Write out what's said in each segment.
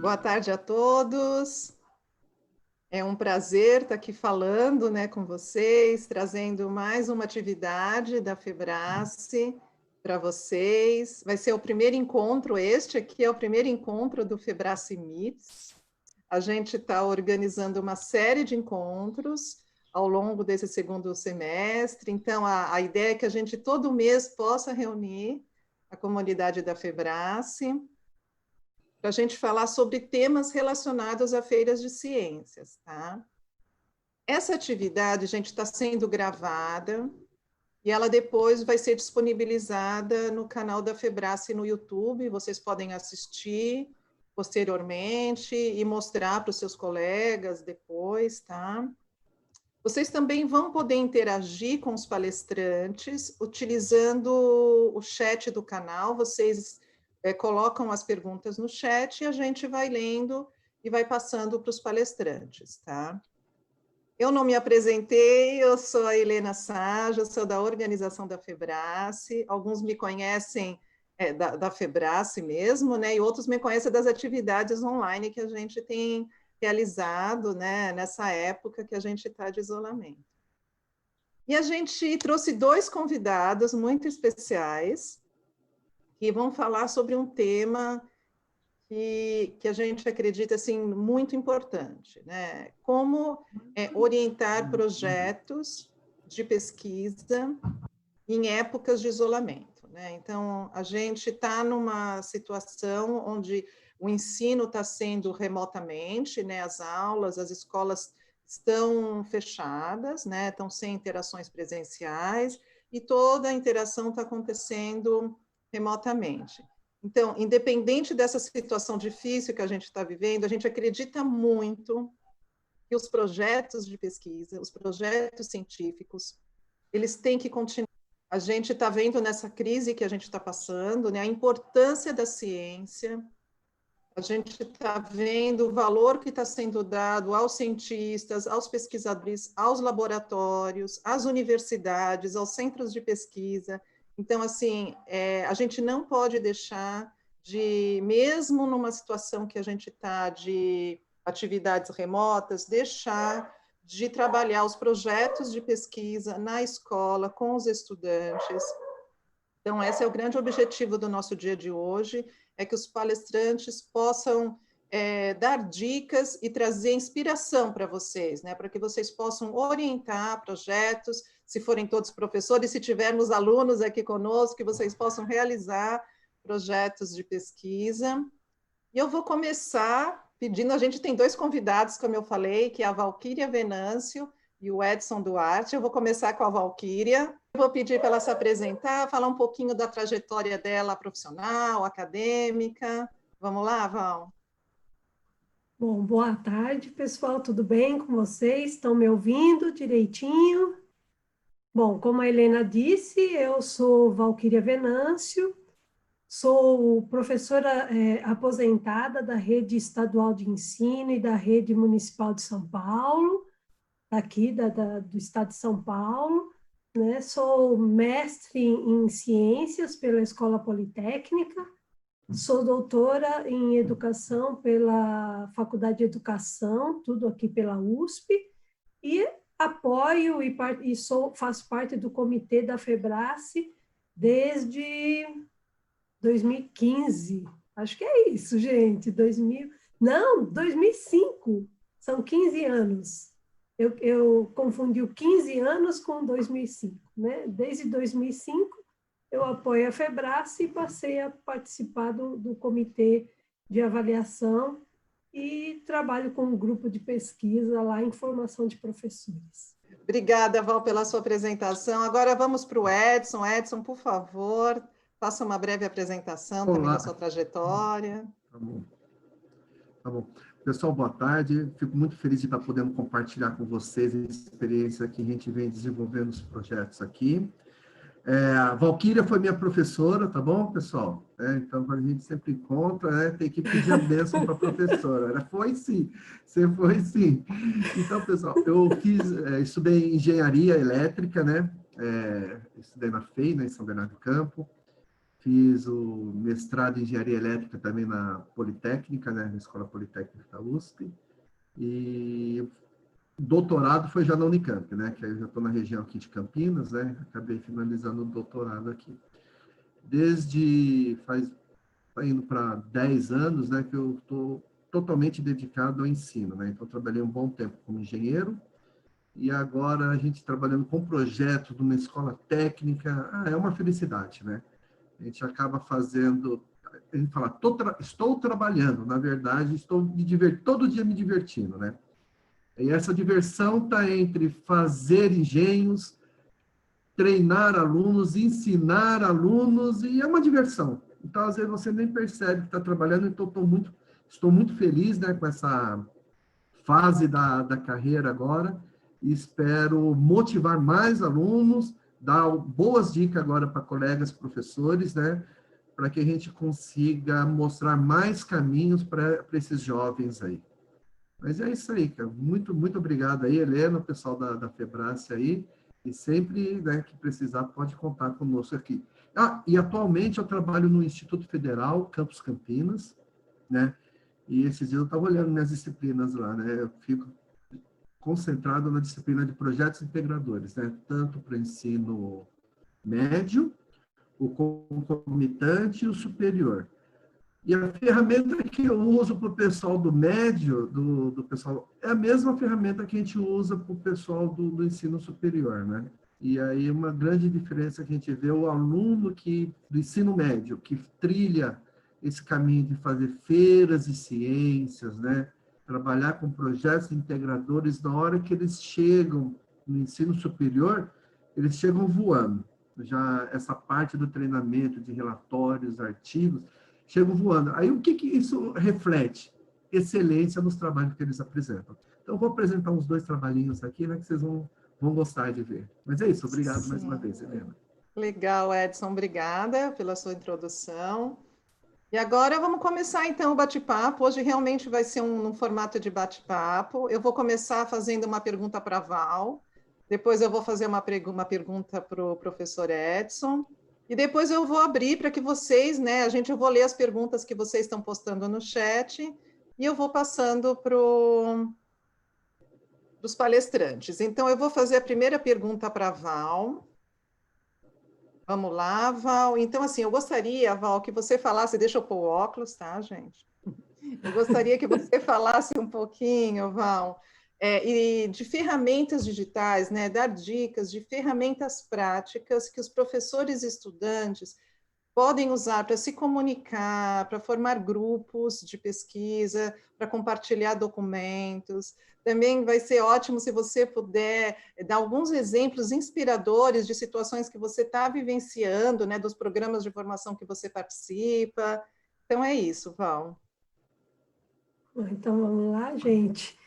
Boa tarde a todos. É um prazer estar aqui falando, né, com vocês, trazendo mais uma atividade da Febrace para vocês. Vai ser o primeiro encontro, este aqui é o primeiro encontro do Febrace Meets. A gente está organizando uma série de encontros ao longo desse segundo semestre. Então, a ideia é que a gente todo mês possa reunir a comunidade da Febrace para a gente falar sobre temas relacionados a feiras de ciências, tá? Essa atividade, gente, está sendo gravada e ela depois vai ser disponibilizada no canal da Febrace no YouTube. Vocês podem assistir posteriormente e mostrar para os seus colegas depois, tá? Vocês também vão poder interagir com os palestrantes utilizando o chat do canal. Vocês colocam as perguntas no chat e a gente vai lendo e vai passando para os palestrantes, tá? Eu não me apresentei, eu sou a Helena Saja, eu sou da organização da Febrace. Alguns me conhecem da Febrace mesmo, né? E outros me conhecem das atividades online que a gente tem realizado, né, nessa época que a gente está de isolamento. E a gente trouxe dois convidados muito especiais que vão falar sobre um tema que a gente acredita assim, muito importante, né? Como orientar projetos de pesquisa em épocas de isolamento, né? Então, a gente está numa situação onde o ensino está sendo remotamente, né? As aulas, as escolas estão fechadas, né? Estão sem interações presenciais e toda a interação está acontecendo remotamente. Então, independente dessa situação difícil que a gente está vivendo, a gente acredita muito que os projetos de pesquisa, os projetos científicos, eles têm que continuar. A gente está vendo nessa crise que a gente está passando, né, a importância da ciência, a gente está vendo o valor que está sendo dado aos cientistas, aos pesquisadores, aos laboratórios, às universidades, aos centros de pesquisa. Então, assim, a gente não pode deixar de, mesmo numa situação que a gente está de atividades remotas, deixar de trabalhar os projetos de pesquisa na escola, com os estudantes. Então, esse é o grande objetivo do nosso dia de hoje, é que os palestrantes possam dar dicas e trazer inspiração para vocês, né? Para que vocês possam orientar projetos, se forem todos professores, se tivermos alunos aqui conosco, que vocês possam realizar projetos de pesquisa. E eu vou começar pedindo, a gente tem dois convidados, como eu falei, que é a Valquíria Venâncio e o Edson Duarte. Eu vou começar com a Valquíria. Eu vou pedir para ela se apresentar, falar um pouquinho da trajetória dela profissional, acadêmica. Vamos lá, Val? Bom, boa tarde, pessoal, tudo bem com vocês? Estão me ouvindo direitinho? Bom, como a Helena disse, eu sou Valquíria Venâncio, sou professora aposentada da Rede Estadual de Ensino e da Rede Municipal de São Paulo, aqui do estado de São Paulo, né? Sou mestre em Ciências pela Escola Politécnica, sou doutora em Educação pela Faculdade de Educação, tudo aqui pela USP, e apoio faço parte do comitê da Febrace desde 2015. Acho que é isso, gente. 2005. São 15 anos. Eu confundi o 15 anos com 2005, né? Desde 2005, eu apoio a Febrace e passei a participar do comitê de avaliação e trabalho com um grupo de pesquisa lá em formação de professores. Obrigada, Val, pela sua apresentação. Agora vamos para o Edson. Edson, por favor, faça uma breve apresentação também da sua trajetória. Tá bom. Tá bom. Pessoal, boa tarde. Fico muito feliz de estar podendo compartilhar com vocês a experiência que a gente vem desenvolvendo os projetos aqui. A Valquíria foi minha professora, tá bom, pessoal? Então, quando a gente sempre encontra, né, tem que pedir a bênção para a professora. Ela foi sim, você foi sim. Então, pessoal, eu estudei engenharia elétrica, né? Estudei na FEI, né, em São Bernardo do Campo. fiz o mestrado em Engenharia Elétrica também na Politécnica, né, na Escola Politécnica da USP, e doutorado foi já na Unicamp, né, que eu já estou na região aqui de Campinas, né, acabei finalizando o doutorado aqui. Tá indo para 10 anos, né, que eu estou totalmente dedicado ao ensino, né, então trabalhei um bom tempo como engenheiro, e agora a gente trabalhando com projetos de uma escola técnica, é uma felicidade, né? A gente acaba fazendo, a gente fala, estou trabalhando, na verdade, todo dia me divertindo, né? E essa diversão está entre fazer engenhos, treinar alunos, ensinar alunos, e é uma diversão. Então, às vezes, você nem percebe que está trabalhando, então estou muito feliz, né, com essa fase da carreira agora, e espero motivar mais alunos, dar boas dicas agora para colegas professores, né, para que a gente consiga mostrar mais caminhos para esses jovens aí. Mas é isso aí, cara. Muito, muito obrigado aí, Helena, o pessoal da Febrace aí, e sempre, né, que precisar pode contar conosco aqui. E atualmente eu trabalho no Instituto Federal, Campus Campinas, né, e esses dias eu estava olhando minhas disciplinas lá, né, eu fico concentrado na disciplina de projetos integradores, né, tanto para ensino médio, o concomitante e o superior. E a ferramenta que eu uso para o pessoal do médio, do pessoal, é a mesma ferramenta que a gente usa para o pessoal do ensino superior, né? E aí uma grande diferença que a gente vê, o aluno do ensino médio, que trilha esse caminho de fazer feiras de ciências, né? Trabalhar com projetos integradores, na hora que eles chegam no ensino superior, eles chegam voando. Já essa parte do treinamento de relatórios, artigos, chegam voando. Aí, o que isso reflete? Excelência nos trabalhos que eles apresentam. Então, eu vou apresentar uns 2 trabalhinhos aqui, né, que vocês vão gostar de ver. Mas é isso, obrigado mais uma vez, Helena. Legal, Edson, obrigada pela sua introdução. E agora vamos começar, então, o bate-papo. Hoje realmente vai ser um formato de bate-papo. Eu vou começar fazendo uma pergunta para a Val, depois eu vou fazer uma pergunta para o professor Edson, e depois eu vou abrir para que vocês, né, eu vou ler as perguntas que vocês estão postando no chat, e eu vou passando para os palestrantes. Então, eu vou fazer a primeira pergunta para a Val. Vamos lá, Val. Então, assim, eu gostaria, Val, que você falasse, deixa eu pôr o óculos, tá, gente? Eu gostaria que você falasse um pouquinho, Val, e de ferramentas digitais, né? Dar dicas de ferramentas práticas que os professores e estudantes podem usar para se comunicar, para formar grupos de pesquisa, para compartilhar documentos. Também vai ser ótimo se você puder dar alguns exemplos inspiradores de situações que você está vivenciando, né, dos programas de formação que você participa. Então, é isso, Val. Então, vamos lá, gente.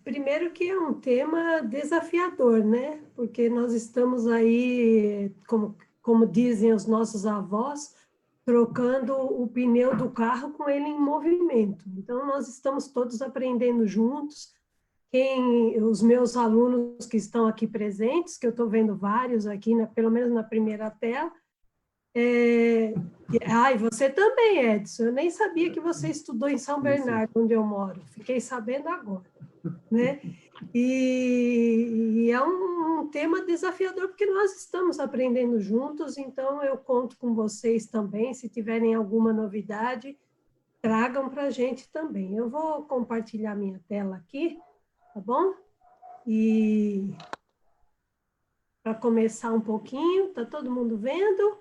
Primeiro que é um tema desafiador, né? Porque nós estamos aí, como dizem os nossos avós, trocando o pneu do carro com ele em movimento. Então, nós estamos todos aprendendo juntos. Os meus alunos que estão aqui presentes, que eu estou vendo vários aqui, pelo menos na primeira tela, você também, Edson. Eu nem sabia que você estudou em São Bernardo, onde eu moro. Fiquei sabendo agora, né? E é um tema desafiador, porque nós estamos aprendendo juntos, então eu conto com vocês também. Se tiverem alguma novidade, tragam para a gente também. Eu vou compartilhar minha tela aqui, tá bom? E para começar um pouquinho, tá todo mundo vendo?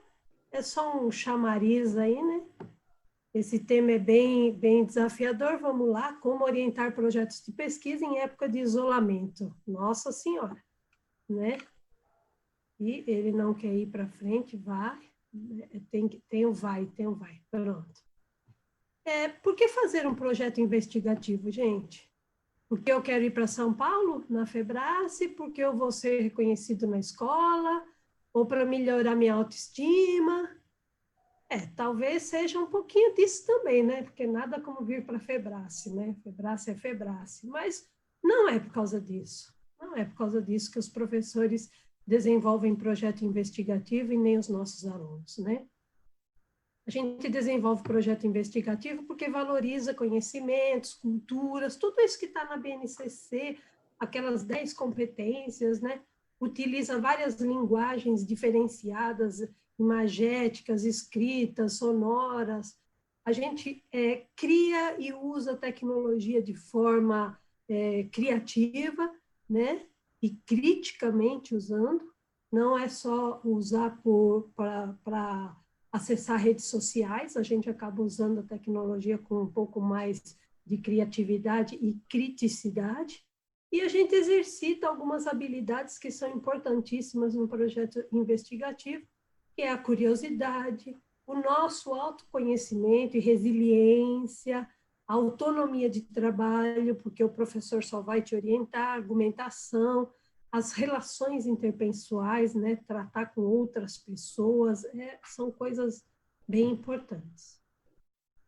É só um chamariz aí, né? Esse tema é bem desafiador. Vamos lá. Como orientar projetos de pesquisa em época de isolamento. Nossa Senhora, né? E ele não quer ir para frente, vai. Tem um vai. Pronto. Por que fazer um projeto investigativo, gente? Porque eu quero ir para São Paulo, na Febrace, porque eu vou ser reconhecido na escola, ou para melhorar minha autoestima. Talvez seja um pouquinho disso também, né? Porque nada como vir para a Febrace, né? Febrace é Febrace. Mas não é por causa disso. Não é por causa disso que os professores desenvolvem projeto investigativo e nem os nossos alunos, né? A gente desenvolve projeto investigativo porque valoriza conhecimentos, culturas, tudo isso que está na BNCC, aquelas 10 competências, né? Utiliza várias linguagens diferenciadas, imagéticas, escritas, sonoras. A gente cria e usa tecnologia de forma criativa, né? E criticamente usando, não é só usar para acessar redes sociais, a gente acaba usando a tecnologia com um pouco mais de criatividade e criticidade, e a gente exercita algumas habilidades que são importantíssimas no projeto investigativo, que é a curiosidade, o nosso autoconhecimento e resiliência, a autonomia de trabalho, porque o professor só vai te orientar, argumentação, as relações interpessoais, né, tratar com outras pessoas, são coisas bem importantes.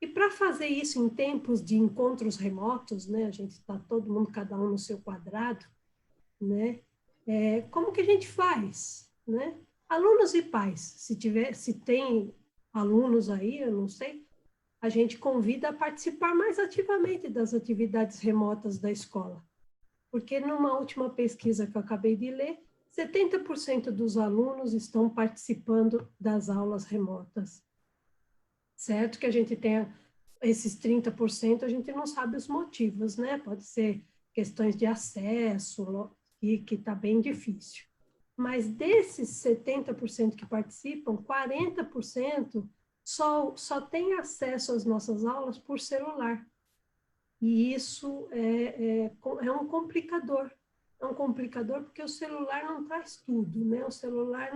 E para fazer isso em tempos de encontros remotos, né, a gente está todo mundo, cada um no seu quadrado, né, como que a gente faz, né? Alunos e pais, se tem alunos aí, eu não sei, a gente convida a participar mais ativamente das atividades remotas da escola. Porque numa última pesquisa que eu acabei de ler, 70% dos alunos estão participando das aulas remotas. Certo que a gente tem esses 30%, a gente não sabe os motivos, né? Pode ser questões de acesso, que está bem difícil. Mas desses 70% que participam, 40% só tem acesso às nossas aulas por celular. E isso é um complicador. É um complicador porque o celular não traz tudo, né? O celular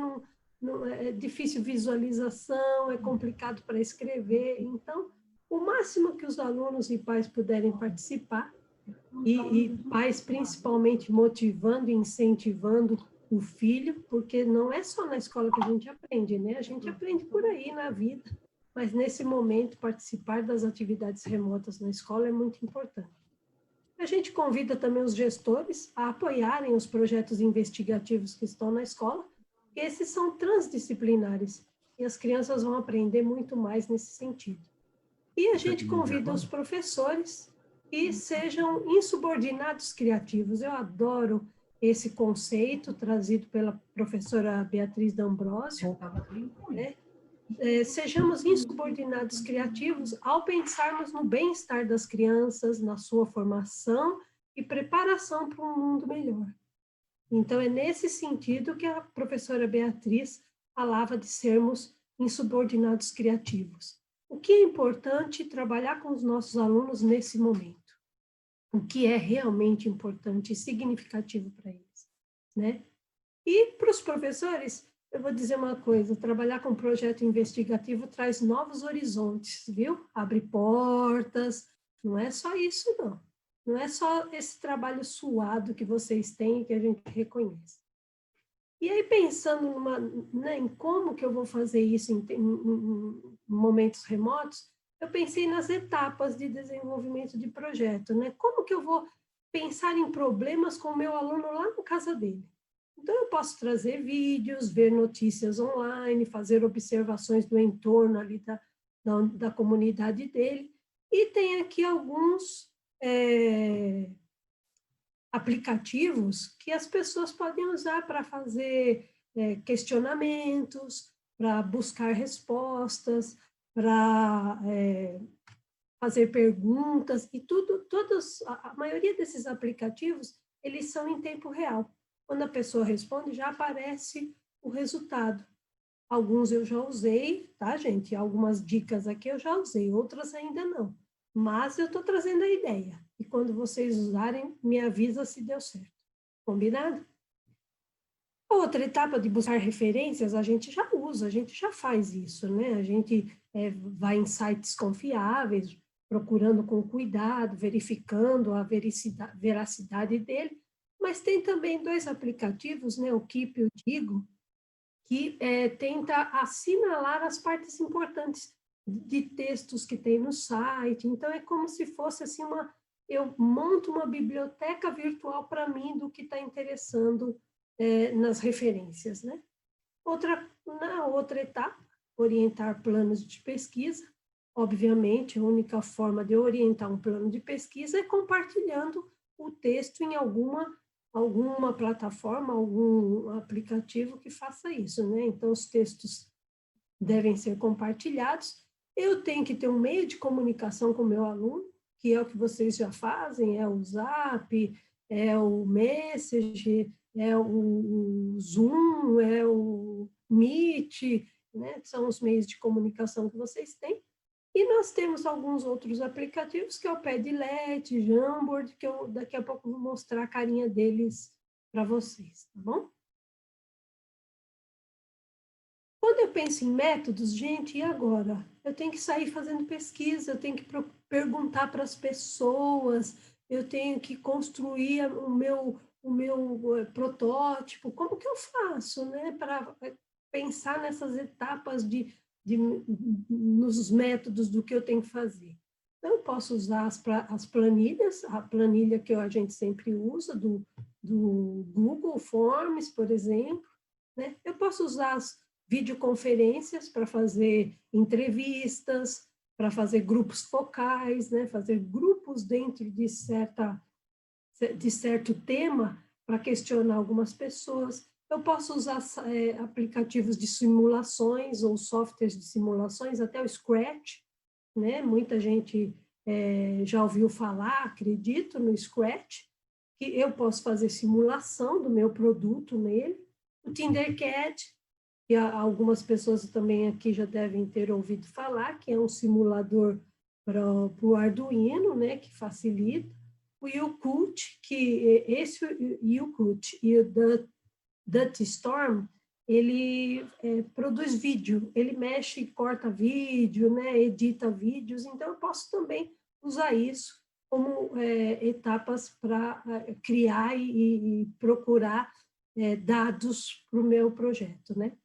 não é difícil visualização, é complicado para escrever. Então, o máximo que os alunos e pais puderem participar, e pais principalmente motivando e incentivando o filho, porque não é só na escola que a gente aprende, né? A gente aprende por aí na vida. Mas, nesse momento, participar das atividades remotas na escola é muito importante. A gente convida também os gestores a apoiarem os projetos investigativos que estão na escola, porque esses são transdisciplinares, e as crianças vão aprender muito mais nesse sentido. E a gente convida os professores que sejam insubordinados criativos. Eu adoro esse conceito trazido pela professora Beatriz D'Ambrosio, né? Sejamos insubordinados criativos ao pensarmos no bem-estar das crianças, na sua formação e preparação para um mundo melhor. Então, é nesse sentido que a professora Beatriz falava de sermos insubordinados criativos. O que é importante trabalhar com os nossos alunos nesse momento? O que é realmente importante e significativo para eles, né? E para os professores, eu vou dizer uma coisa, trabalhar com projeto investigativo traz novos horizontes, viu? Abre portas, não é só isso, não. Não é só esse trabalho suado que vocês têm e que a gente reconhece. E aí, pensando em como que eu vou fazer isso em momentos remotos, eu pensei nas etapas de desenvolvimento de projeto, né? Como que eu vou pensar em problemas com o meu aluno lá na casa dele? Então, eu posso trazer vídeos, ver notícias online, fazer observações do entorno ali da comunidade dele. E tem aqui alguns aplicativos que as pessoas podem usar para fazer questionamentos, para buscar respostas, para fazer perguntas, e a maioria desses aplicativos, eles são em tempo real. Quando a pessoa responde, já aparece o resultado. Alguns eu já usei, tá, gente? Algumas dicas aqui eu já usei, outras ainda não. Mas eu estou trazendo a ideia. E quando vocês usarem, me avisa se deu certo. Combinado? Outra etapa de buscar referências, a gente já usa, a gente já faz isso, né? A gente vai em sites confiáveis, procurando com cuidado, verificando a veracidade dele, mas tem também 2 aplicativos, né? O Keep e o Digo, que tenta assinalar as partes importantes de textos que tem no site. Então, é como se fosse assim eu monto uma biblioteca virtual para mim do que está interessando nas referências, né? Na outra etapa, orientar planos de pesquisa. Obviamente, a única forma de orientar um plano de pesquisa é compartilhando o texto em alguma plataforma, algum aplicativo que faça isso, né? Então, os textos devem ser compartilhados. Eu tenho que ter um meio de comunicação com o meu aluno, que é o que vocês já fazem, é o Zap, é o Message, é o Zoom, é o Meet, né? São os meios de comunicação que vocês têm. E nós temos alguns outros aplicativos, que é o Padlet, Jamboard, que eu daqui a pouco vou mostrar a carinha deles para vocês, tá bom? Quando eu penso em métodos, gente, e agora? Eu tenho que sair fazendo pesquisa, eu tenho que perguntar para as pessoas, eu tenho que construir o meu protótipo. Como que eu faço, né, para pensar nessas etapas nos métodos do que eu tenho que fazer? Então, eu posso usar as planilhas, a planilha que a gente sempre usa, do Google Forms, por exemplo, né? Eu posso usar as videoconferências para fazer entrevistas, para fazer grupos focais, né? Fazer grupos dentro de certo tema para questionar algumas pessoas. Eu posso usar aplicativos de simulações ou softwares de simulações, até o Scratch, né? Muita gente já ouviu falar, acredito, no Scratch, que eu posso fazer simulação do meu produto nele. O Tinkercad, que algumas pessoas também aqui já devem ter ouvido falar, que é um simulador para o Arduino, né, que facilita. O Yakult, esse Yakult e o DutStorm, ele produz vídeo, ele mexe e corta vídeo, né, edita vídeos, então eu posso também usar isso como etapas para criar e procurar dados para o meu projeto, né?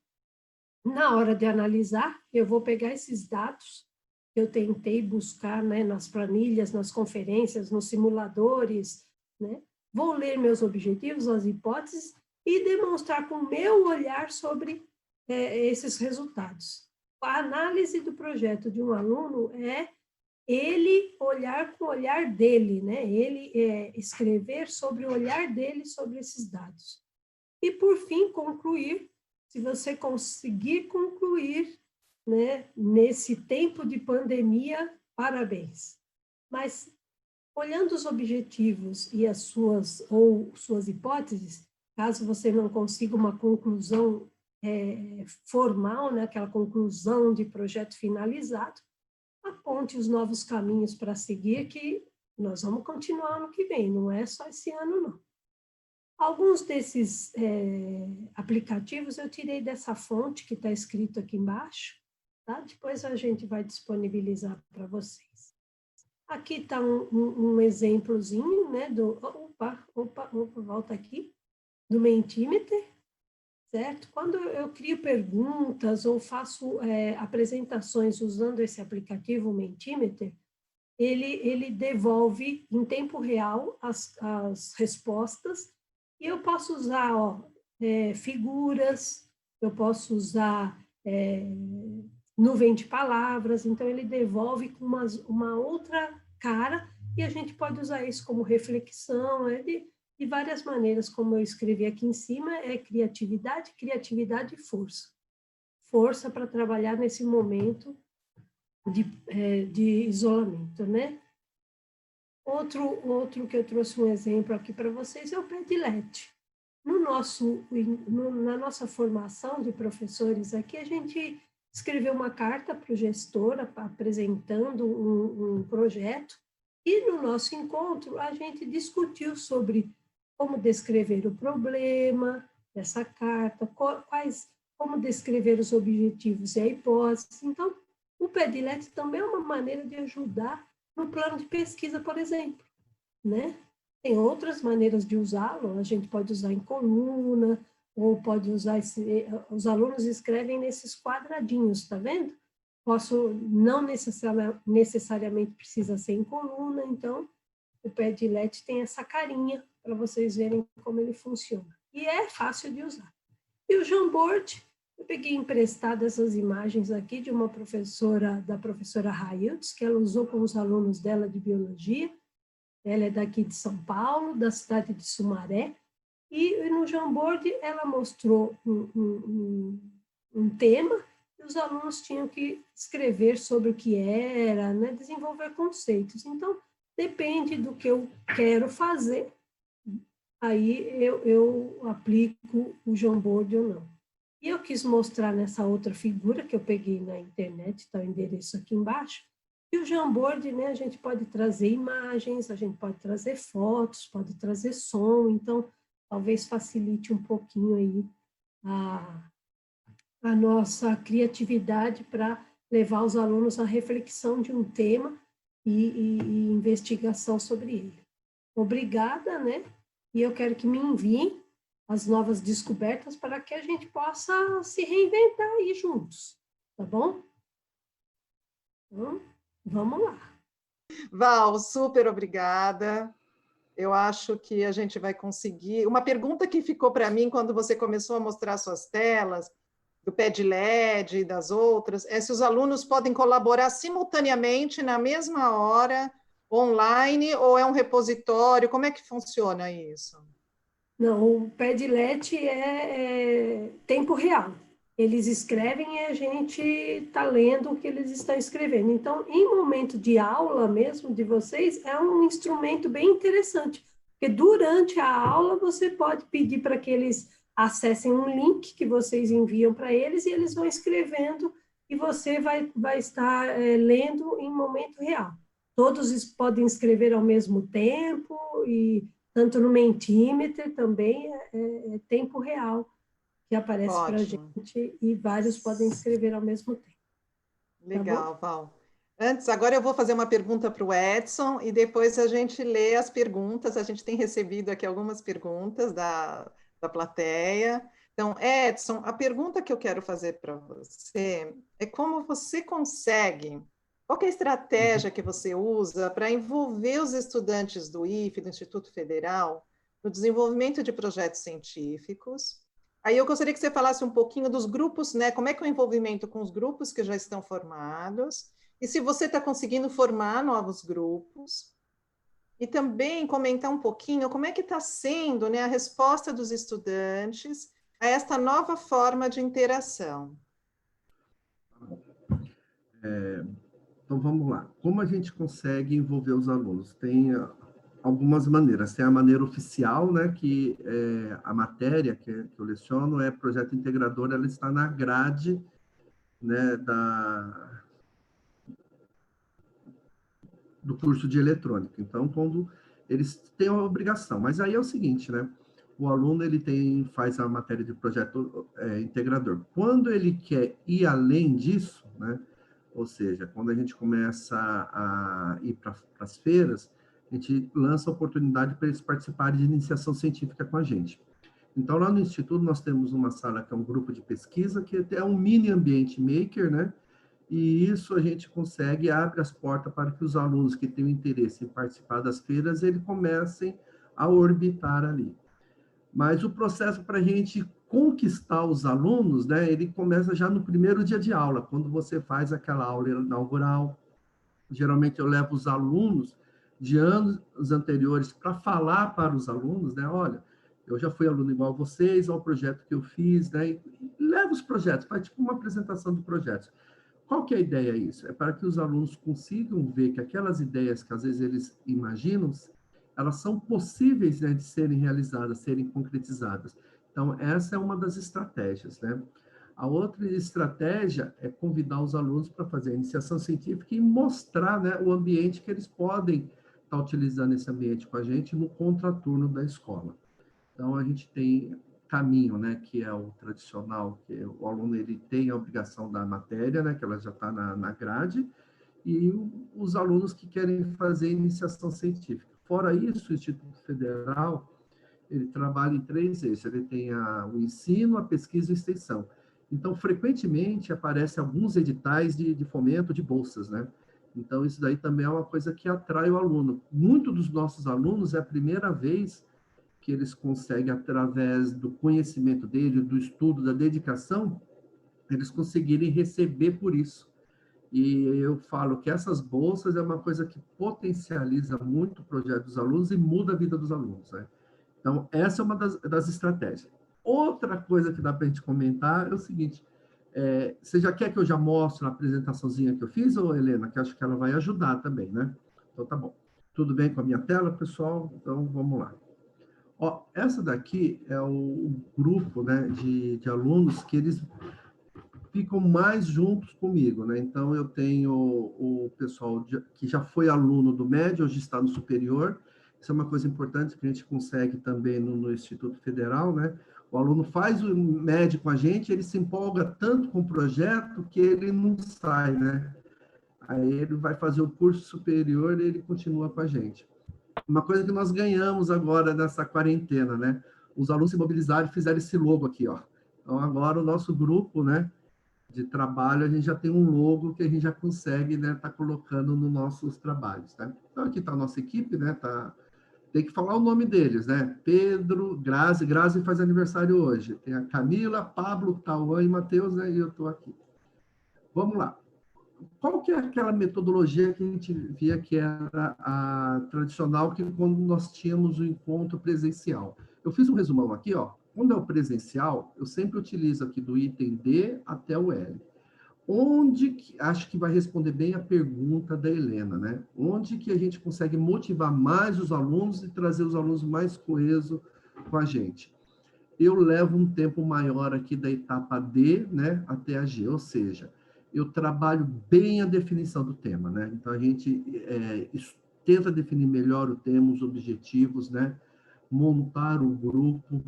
Na hora de analisar, eu vou pegar esses dados que eu tentei buscar, né, nas planilhas, nas conferências, nos simuladores, né? Vou ler meus objetivos, as hipóteses, e demonstrar com o meu olhar sobre esses resultados. A análise do projeto de um aluno é ele olhar com o olhar dele, né? Ele escrever sobre o olhar dele sobre esses dados. E, por fim, concluir. Se você conseguir concluir, né, nesse tempo de pandemia, parabéns. Mas, olhando os objetivos e as suas hipóteses, caso você não consiga uma conclusão formal, né, aquela conclusão de projeto finalizado, aponte os novos caminhos para seguir, que nós vamos continuar ano que vem, não é só esse ano, não. Alguns desses aplicativos eu tirei dessa fonte que está escrito aqui embaixo, tá? Depois a gente vai disponibilizar para vocês. Aqui está um exemplozinho, né, volta aqui, do Mentimeter, certo? Quando eu crio perguntas ou faço apresentações usando esse aplicativo, o Mentimeter, ele devolve em tempo real as respostas. E eu posso usar figuras, eu posso usar nuvem de palavras, então ele devolve com uma outra cara, e a gente pode usar isso como reflexão, de várias maneiras, como eu escrevi aqui em cima, criatividade, criatividade e força. Força para trabalhar nesse momento de isolamento, né? Outro que eu trouxe um exemplo aqui para vocês é o Padlet. Na nossa formação de professores aqui, a gente escreveu uma carta para o gestor apresentando um projeto, e no nosso encontro a gente discutiu sobre como descrever o problema dessa carta, como descrever os objetivos e a hipótese. Então, o Padlet também é uma maneira de ajudar no plano de pesquisa, por exemplo, né? Tem outras maneiras de usá-lo, a gente pode usar em coluna, ou pode usar, os alunos escrevem nesses quadradinhos, tá vendo? Não necessariamente precisa ser em coluna, então o Padlet tem essa carinha para vocês verem como ele funciona. E é fácil de usar. E o Jamboard, Eu peguei emprestado essas imagens aqui de uma professora, da professora Raildes, que ela usou com os alunos dela de biologia. Ela é daqui de São Paulo, da cidade de Sumaré. E no Jamboard ela mostrou um tema e os alunos tinham que escrever sobre o que era, né, desenvolver conceitos. Então, depende do que eu quero fazer, aí eu aplico o Jamboard ou não. E eu quis mostrar nessa outra figura que eu peguei na internet, está o endereço aqui embaixo, e o Jamboard, né, a gente pode trazer imagens, a gente pode trazer fotos, pode trazer som, então talvez facilite um pouquinho aí a nossa criatividade para levar os alunos à reflexão de um tema e investigação sobre ele. Obrigada, né? E eu quero que me enviem as novas descobertas para que a gente possa se reinventar aí juntos, tá bom? Então, vamos lá. Val, super obrigada. Eu acho que a gente vai conseguir. Uma pergunta que ficou para mim quando você começou a mostrar suas telas, do Padlet e das outras, é se os alunos podem colaborar simultaneamente na mesma hora, online, ou é um repositório? Como é que funciona isso? Não, o Padlet é tempo real. Eles escrevem e a gente está lendo o que eles estão escrevendo. Então, em momento de aula mesmo de vocês, é um instrumento bem interessante, porque durante a aula você pode pedir para que eles acessem um link que vocês enviam para eles e eles vão escrevendo e você vai estar lendo em momento real. Todos podem escrever ao mesmo tempo e tanto no Mentimeter também é tempo real que aparece para a gente e vários podem escrever ao mesmo tempo. Legal, tá Val. Agora eu vou fazer uma pergunta para o Edson e depois a gente lê as perguntas. A gente tem recebido aqui algumas perguntas da plateia. Então, Edson, a pergunta que eu quero fazer para você é como você consegue, qual que é a estratégia que você usa para envolver os estudantes do IFE, do Instituto Federal, no desenvolvimento de projetos científicos? Aí eu gostaria que você falasse um pouquinho dos grupos, né? Como é que é o envolvimento com os grupos que já estão formados, e se você está conseguindo formar novos grupos, e também comentar um pouquinho como é que está sendo, né, a resposta dos estudantes a esta nova forma de interação. Então, vamos lá. Como a gente consegue envolver os alunos? Tem algumas maneiras. Tem a maneira oficial, né, que a matéria que eu leciono é projeto integrador, ela está na grade, né, do curso de eletrônica. Então, quando eles têm uma obrigação. Mas aí é o seguinte, né? O aluno faz a matéria de projeto integrador. Quando ele quer ir além disso, né? Ou seja, quando a gente começa a ir para as feiras, a gente lança a oportunidade para eles participarem de iniciação científica com a gente. Então, lá no Instituto, nós temos uma sala que é um grupo de pesquisa, que é um mini ambiente maker, né? E isso a gente consegue, abre as portas para que os alunos que têm interesse em participar das feiras, eles comecem a orbitar ali. Mas o processo para a gente conquistar os alunos, né, ele começa já no primeiro dia de aula, quando você faz aquela aula inaugural. Geralmente eu levo os alunos de anos anteriores para falar para os alunos, né, olha, eu já fui aluno igual a vocês, ao projeto que eu fiz, né, e levo os projetos, faz tipo uma apresentação do projeto. Qual que é a ideia isso? É para que os alunos consigam ver que aquelas ideias que às vezes eles imaginam, elas são possíveis, né, de serem realizadas, serem concretizadas. Então, essa é uma das estratégias, né? A outra estratégia é convidar os alunos para fazer a iniciação científica e mostrar, né, o ambiente que eles podem estar utilizando esse ambiente com a gente no contraturno da escola. Então, a gente tem caminho, né, que é o tradicional, que o aluno ele tem a obrigação da matéria, né, que ela já está na grade, e os alunos que querem fazer iniciação científica. Fora isso, o Instituto Federal, ele trabalha em 3 eixos, ele tem o ensino, a pesquisa e a extensão. Então, frequentemente, aparecem alguns editais de fomento de bolsas, né? Então, isso daí também é uma coisa que atrai o aluno. Muitos dos nossos alunos é a primeira vez que eles conseguem, através do conhecimento dele, do estudo, da dedicação, eles conseguirem receber por isso. E eu falo que essas bolsas é uma coisa que potencializa muito o projeto dos alunos e muda a vida dos alunos, né? Então, essa é uma das estratégias. Outra coisa que dá para a gente comentar é o seguinte, você já quer que eu já mostre a apresentaçãozinha que eu fiz, ou Helena, que acho que ela vai ajudar também, né? Então, tá bom. Tudo bem com a minha tela, pessoal? Então, vamos lá. Ó, essa daqui é o grupo, né, de alunos que eles ficam mais juntos comigo, né? Então, eu tenho o pessoal que já foi aluno do médio, hoje está no superior. Isso é uma coisa importante que a gente consegue também no Instituto Federal, né? O aluno faz o médio com a gente, ele se empolga tanto com o projeto que ele não sai, né? Aí ele vai fazer o curso superior e ele continua com a gente. Uma coisa que nós ganhamos agora nessa quarentena, né? Os alunos se mobilizaram e fizeram esse logo aqui, ó. Então, agora o nosso grupo, né, de trabalho, a gente já tem um logo que a gente já consegue, né, tá colocando nos nossos trabalhos, tá? Então, aqui está a nossa equipe, né, tem que falar o nome deles, né? Pedro, Grazi faz aniversário hoje. Tem a Camila, Pablo, Tauan e Matheus, né, e eu estou aqui. Vamos lá. Qual que é aquela metodologia que a gente via que era a tradicional, que quando nós tínhamos o encontro presencial? Eu fiz um resumão aqui, ó. Quando é o presencial, eu sempre utilizo aqui do item D até o L. Acho que vai responder bem a pergunta da Helena, né? Onde que a gente consegue motivar mais os alunos e trazer os alunos mais coesos com a gente? Eu levo um tempo maior aqui da etapa D, né, até a G, ou seja, eu trabalho bem a definição do tema, né? Então, a gente tenta definir melhor o tema, os objetivos, né? Montar o grupo.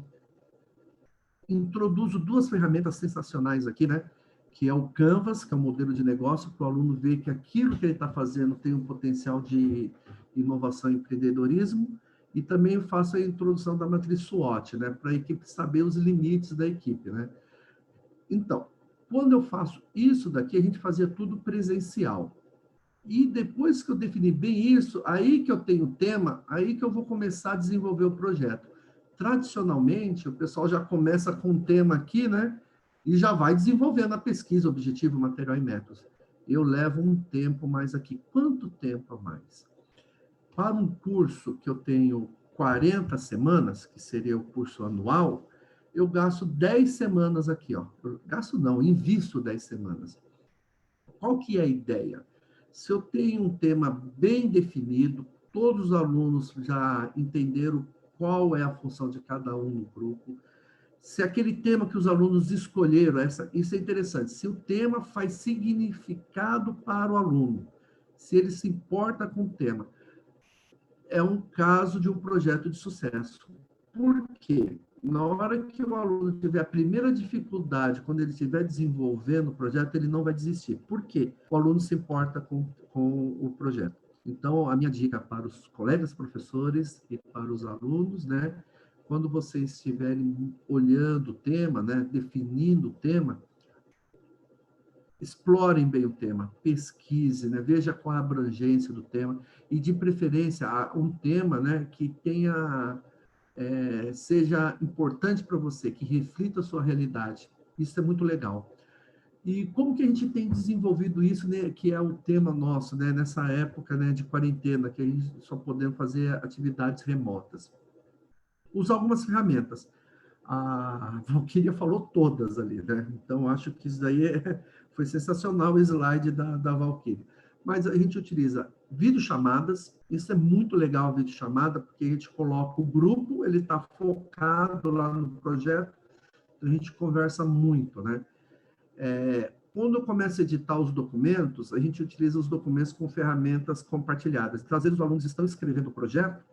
Introduzo duas ferramentas sensacionais aqui, né? Que é o Canvas, que é um modelo de negócio, para o aluno ver que aquilo que ele está fazendo tem um potencial de inovação e empreendedorismo, e também faço a introdução da matriz SWOT, né? Para a equipe saber os limites da equipe, né? Então, quando eu faço isso daqui, a gente fazia tudo presencial. E depois que eu defini bem isso, aí que eu tenho o tema, aí que eu vou começar a desenvolver o projeto. Tradicionalmente, o pessoal já começa com um tema aqui, né? E já vai desenvolvendo a pesquisa, objetivo, material e métodos. Eu levo um tempo mais aqui. Quanto tempo a mais? Para um curso que eu tenho 40 semanas, que seria o curso anual, eu gasto 10 semanas aqui, ó. Eu gasto não, invisto 10 semanas. Qual que é a ideia? Se eu tenho um tema bem definido, todos os alunos já entenderam qual é a função de cada um no grupo, se aquele tema que os alunos escolheram, isso é interessante, se o tema faz significado para o aluno, se ele se importa com o tema, é um caso de um projeto de sucesso. Por quê? Na hora que o aluno tiver a primeira dificuldade, quando ele estiver desenvolvendo o projeto, ele não vai desistir. Por quê? O aluno se importa com o projeto. Então, a minha dica para os colegas professores e para os alunos, né? Quando vocês estiverem olhando o tema, né? Definindo o tema, explorem bem o tema, pesquise, né? Veja qual a abrangência do tema e, de preferência, um tema, né? Que tenha... seja importante para você, que reflita a sua realidade. Isso é muito legal. E como que a gente tem desenvolvido isso, né, que é o tema nosso, né, nessa época, né, de quarentena, que a gente só podemos fazer atividades remotas? Usar algumas ferramentas. A Valquíria falou todas ali, né? Então, acho que isso daí foi sensacional, o slide da Valquíria. Mas a gente utiliza videochamadas, isso é muito legal, a videochamada, porque a gente coloca o grupo, ele está focado lá no projeto, então a gente conversa muito, né? Quando eu começo a editar os documentos, a gente utiliza os documentos com ferramentas compartilhadas. Então, às vezes, os alunos estão escrevendo o projeto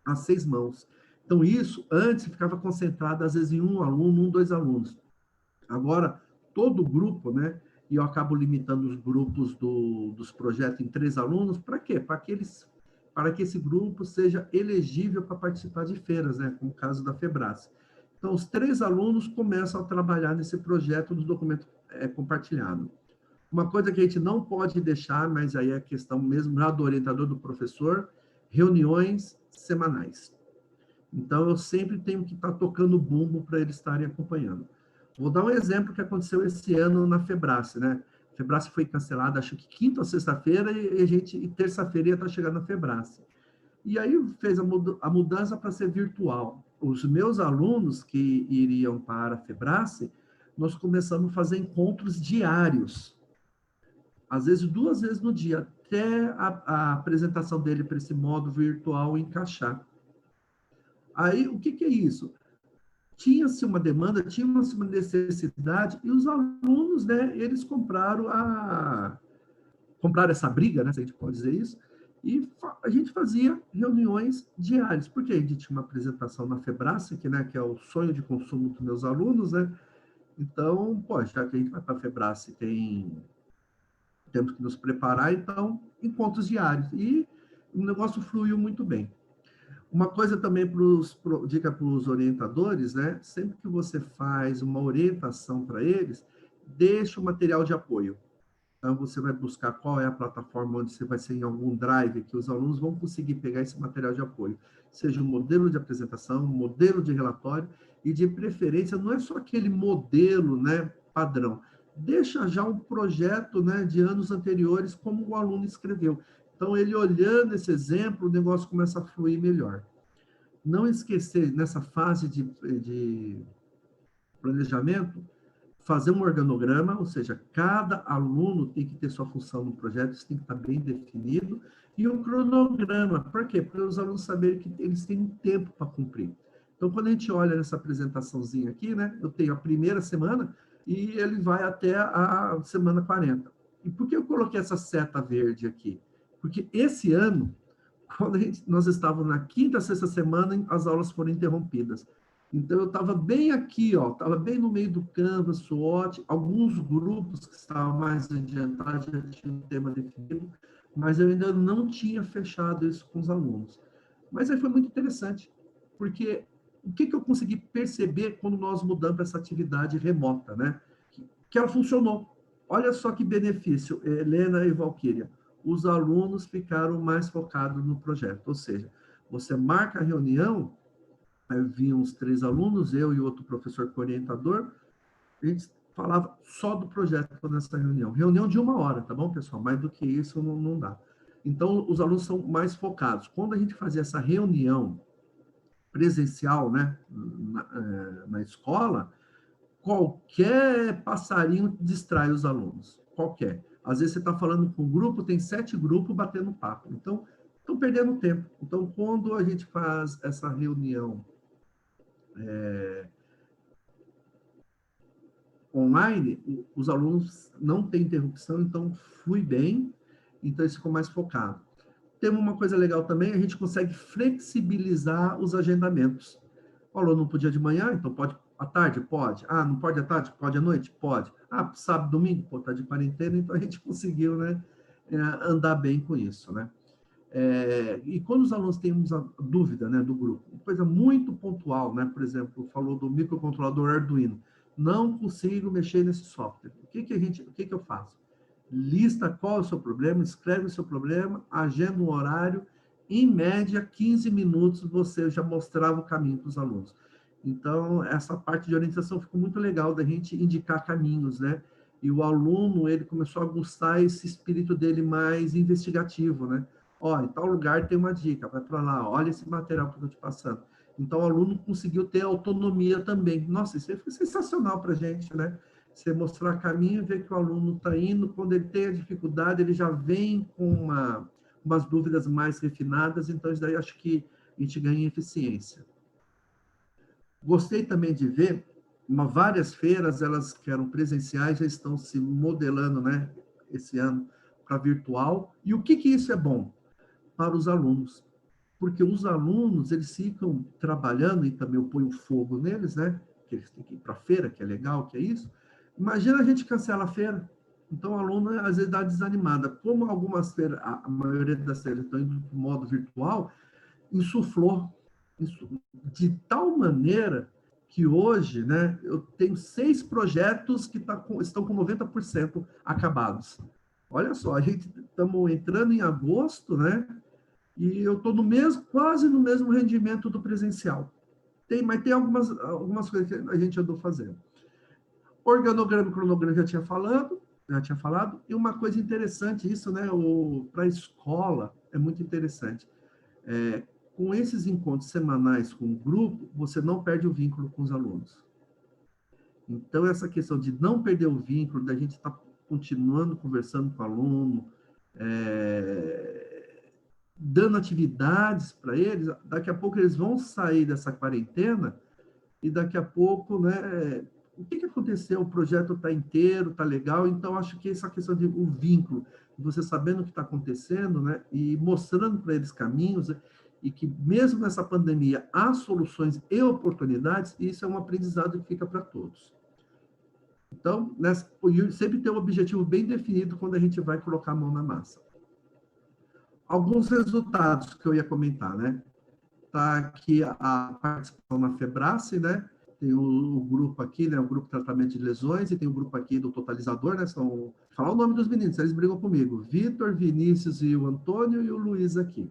a 6 mãos. Então, isso antes ficava concentrado, às vezes, em um aluno, 2 alunos. Agora, todo o grupo, né? E eu acabo limitando os grupos dos projetos em 3 alunos, para quê? Para que esse grupo seja elegível para participar de feiras, né? Como o caso da Febrace. Então, os 3 alunos começam a trabalhar nesse projeto do documento compartilhado. Uma coisa que a gente não pode deixar, mas aí é a questão mesmo lá do orientador, do professor, reuniões semanais. Então, eu sempre tenho que estar tocando bumbo para eles estarem acompanhando. Vou dar um exemplo que aconteceu esse ano na Febrace, né? A Febrace foi cancelada, acho que quinta ou sexta-feira, e terça-feira ia estar chegando na Febrace. E aí fez a mudança para ser virtual. Os meus alunos que iriam para a Febrace, nós começamos a fazer encontros diários, às vezes 2 vezes no dia, até a apresentação dele para esse modo virtual encaixar. Aí, o que é isso? Tinha-se uma demanda, tinha-se uma necessidade, e os alunos, né, eles compraram essa briga, né, se a gente pode dizer isso, e a gente fazia reuniões diárias, porque a gente tinha uma apresentação na Febrace, que é o sonho de consumo dos meus alunos, né? Então, pô, já que a gente vai para a Febrace, temos que nos preparar, então, encontros diários. E o negócio fluiu muito bem. Uma coisa também, dica para os orientadores, né? Sempre que você faz uma orientação para eles, deixa o material de apoio. Então, você vai buscar qual é a plataforma onde você vai ser em algum drive, que os alunos vão conseguir pegar esse material de apoio. Seja um modelo de apresentação, um modelo de relatório, e de preferência, não é só aquele modelo, né, padrão. Deixa já um projeto, né, de anos anteriores, como o aluno escreveu. Então, ele olhando esse exemplo, o negócio começa a fluir melhor. Não esquecer, nessa fase de planejamento, fazer um organograma, ou seja, cada aluno tem que ter sua função no projeto, isso tem que estar bem definido, e um cronograma. Por quê? Para os alunos saberem que eles têm um tempo para cumprir. Então, quando a gente olha nessa apresentaçãozinha aqui, né, eu tenho a primeira semana e ele vai até a semana 40. E por que eu coloquei essa seta verde aqui? Porque esse ano, quando nós estávamos na quinta, sexta semana, as aulas foram interrompidas. Então, eu estava bem aqui, estava bem no meio do Canvas, SWOT, alguns grupos que estavam mais adiantados já tinham um tema definido, mas eu ainda não tinha fechado isso com os alunos. Mas aí foi muito interessante, porque o que eu consegui perceber quando nós mudamos para essa atividade remota, né? Que ela funcionou. Olha só que benefício, Helena e Valquíria. Os alunos ficaram mais focados no projeto, ou seja, você marca a reunião, vinham uns 3 alunos, eu e outro professor orientador, a gente falava só do projeto nessa reunião. Reunião de 1 hora, tá bom, pessoal? Mais do que isso não dá. Então, os alunos são mais focados. Quando a gente fazia essa reunião presencial, né, na escola, qualquer passarinho distrai os alunos. Qualquer. Às vezes você está falando com um grupo, tem 7 grupos batendo papo. Então, estão perdendo tempo. Então, quando a gente faz essa reunião online, os alunos não têm interrupção, então flui bem, então eles ficam mais focados. Tem uma coisa legal também, a gente consegue flexibilizar os agendamentos. O aluno não podia de manhã, então pode à tarde? Pode. Ah, não pode à tarde? Pode à noite? Pode. Ah, sábado, domingo? Pô, tá de quarentena, então a gente conseguiu, né, andar bem com isso, né? E quando os alunos têm uma dúvida, né, do grupo, uma coisa muito pontual, né, por exemplo, falou do microcontrolador Arduino, não consigo mexer nesse software. O que eu faço? Lista qual é o seu problema, escreve o seu problema, agenda um horário, em média, 15 minutos você já mostrava o caminho para os alunos. Então, essa parte de orientação ficou muito legal da gente indicar caminhos, né? E o aluno, ele começou a gostar esse espírito dele mais investigativo, né? Ó, em tal lugar tem uma dica, vai para lá, olha esse material que eu estou te passando. Então, o aluno conseguiu ter autonomia também. Nossa, isso aí foi sensacional para a gente, né? Você mostrar caminho, ver que o aluno está indo, quando ele tem a dificuldade, ele já vem com umas dúvidas mais refinadas, então isso daí acho que a gente ganha em eficiência. Gostei também de ver várias feiras, elas que eram presenciais, já estão se modelando, né, esse ano para virtual. E o que isso é bom? Para os alunos. Porque os alunos, eles ficam trabalhando, e também eu ponho fogo neles, né, que eles têm que ir para a feira, que é legal, que é isso. Imagina a gente cancela a feira. Então, o aluno, às vezes, dá desanimada. Como algumas feiras, a maioria das feiras estão indo para o modo virtual, insuflou isso de tal maneira que hoje, né, eu tenho 6 projetos que estão com 90% acabados. Olha só, a gente estamos entrando em agosto, né, e eu estou quase no mesmo rendimento do presencial. Mas tem algumas coisas que a gente andou fazendo. Organograma e cronograma já tinha falado, e uma coisa interessante, isso, né, para a escola é muito interessante. Com esses encontros semanais com o grupo, você não perde o vínculo com os alunos. Então, essa questão de não perder o vínculo, da gente estar continuando conversando com o aluno, dando atividades para eles, daqui a pouco eles vão sair dessa quarentena e daqui a pouco, né, o que aconteceu? O projeto está inteiro, está legal, então acho que essa questão de o vínculo, você sabendo o que está acontecendo, né, e mostrando para eles caminhos, e que mesmo nessa pandemia há soluções e oportunidades, isso é um aprendizado que fica para todos. Então, sempre ter um objetivo bem definido quando a gente vai colocar a mão na massa. Alguns resultados que eu ia comentar, né? Está aqui a participação na Febrace, né? Tem o grupo aqui, né? O grupo de tratamento de lesões, e tem o grupo aqui do totalizador, né? Vou falar o nome dos meninos, eles brigam comigo. Vitor, Vinícius e o Antônio, e o Luiz aqui.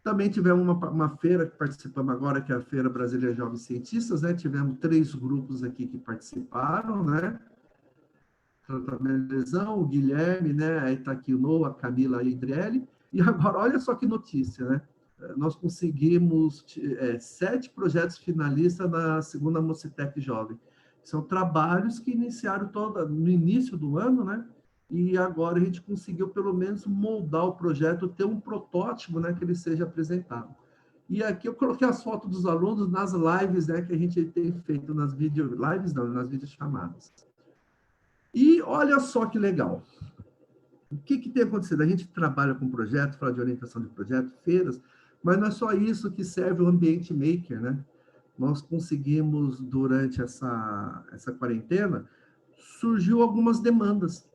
Também tivemos uma feira que participamos agora, que é a Feira Brasileira de Jovens Cientistas, né? Tivemos 3 grupos aqui que participaram, né? Tratamento de lesão, o Guilherme, né? Aí está aqui o Noah, a Camila e a Idriele. E agora, olha só que notícia, né? Nós conseguimos 7 projetos finalistas na segunda Mocitec Jovem. São trabalhos que iniciaram no início do ano, né? E agora a gente conseguiu, pelo menos, moldar o projeto, ter um protótipo, né, que ele seja apresentado. E aqui eu coloquei as fotos dos alunos nas lives, né, que a gente tem feito nas nas videochamadas. E olha só que legal. O que tem acontecido? A gente trabalha com projeto, fala de orientação de projeto, feiras, mas não é só isso que serve o Ambiente Maker, né? Nós conseguimos, durante essa quarentena, surgiu algumas demandas.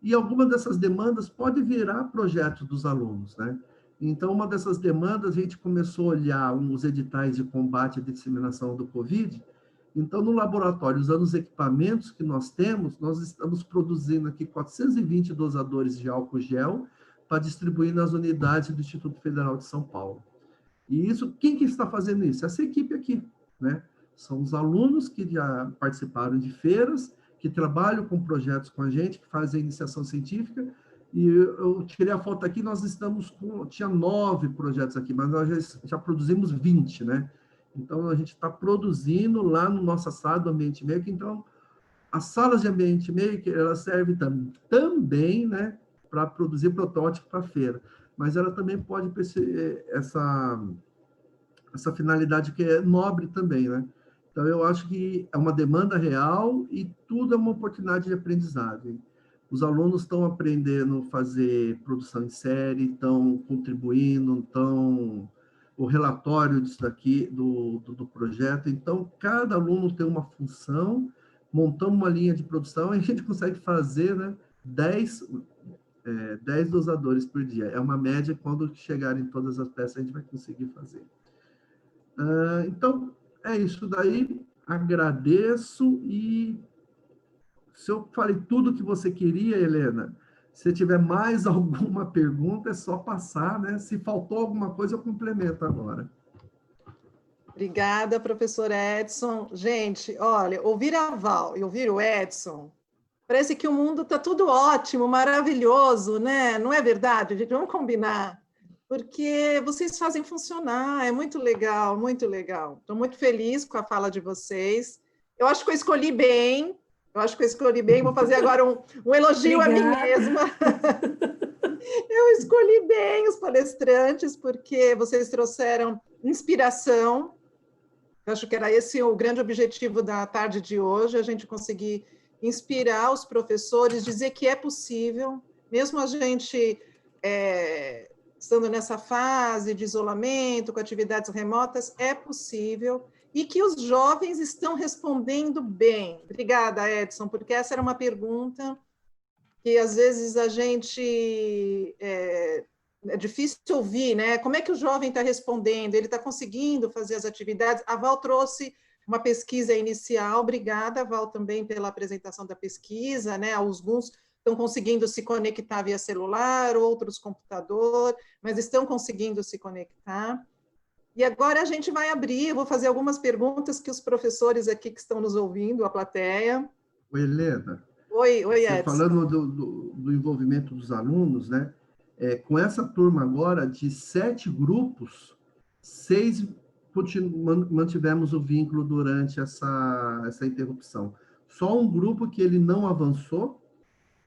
E alguma dessas demandas pode virar projeto dos alunos, né? Então, uma dessas demandas, a gente começou a olhar os editais de combate à disseminação do Covid. Então, no laboratório, usando os equipamentos que nós temos, nós estamos produzindo aqui 420 dosadores de álcool gel para distribuir nas unidades do Instituto Federal de São Paulo. E isso, quem que está fazendo isso? Essa equipe aqui, né? São os alunos que já participaram de feiras, que trabalham com projetos com a gente, que fazem iniciação científica, e eu tirei a foto aqui, nós estamos tinha 9 projetos aqui, mas nós já produzimos 20, né? Então, a gente está produzindo lá no nossa sala do Ambiente Maker. Então, as salas de Ambiente Maker, elas servem também, né, para produzir protótipo para a feira, mas ela também pode ter essa finalidade que é nobre também, né? Então, eu acho que é uma demanda real e tudo é uma oportunidade de aprendizagem. Os alunos estão aprendendo a fazer produção em série, estão contribuindo, o relatório disso daqui, do projeto. Então, cada aluno tem uma função, montamos uma linha de produção e a gente consegue fazer, né, 10 dosadores por dia. É uma média, quando chegarem todas as peças, a gente vai conseguir fazer. Então, é isso daí. Agradeço e se eu falei tudo o que você queria, Helena, se tiver mais alguma pergunta, é só passar, né? Se faltou alguma coisa, eu complemento agora. Obrigada, professor Edson. Gente, olha, ouvir a Val e ouvir o Edson, parece que o mundo está tudo ótimo, maravilhoso, né? Não é verdade, gente? Vamos combinar. Porque vocês fazem funcionar, é muito legal, muito legal. Estou muito feliz com a fala de vocês. Eu acho que eu escolhi bem, vou fazer agora um elogio a mim mesma. Eu escolhi bem os palestrantes, porque vocês trouxeram inspiração. Eu acho que era esse o grande objetivo da tarde de hoje, a gente conseguir inspirar os professores, dizer que é possível, mesmo a gente estando nessa fase de isolamento, com atividades remotas, é possível, e que os jovens estão respondendo bem. Obrigada, Edson, porque essa era uma pergunta que, às vezes, a gente... é difícil ouvir, né? Como é que o jovem está respondendo? Ele está conseguindo fazer as atividades? A Val trouxe uma pesquisa inicial. Obrigada, Val, também pela apresentação da pesquisa, né? Alguns estão conseguindo se conectar via celular, outros computador, mas estão conseguindo se conectar. E agora a gente vai abrir, eu vou fazer algumas perguntas que os professores aqui que estão nos ouvindo, a plateia, Oi, Helena. Oi, Você Edson. falando do envolvimento dos alunos, né? Com essa turma agora de 7 grupos, 6 mantivemos o vínculo durante essa interrupção. Só um grupo que ele não avançou,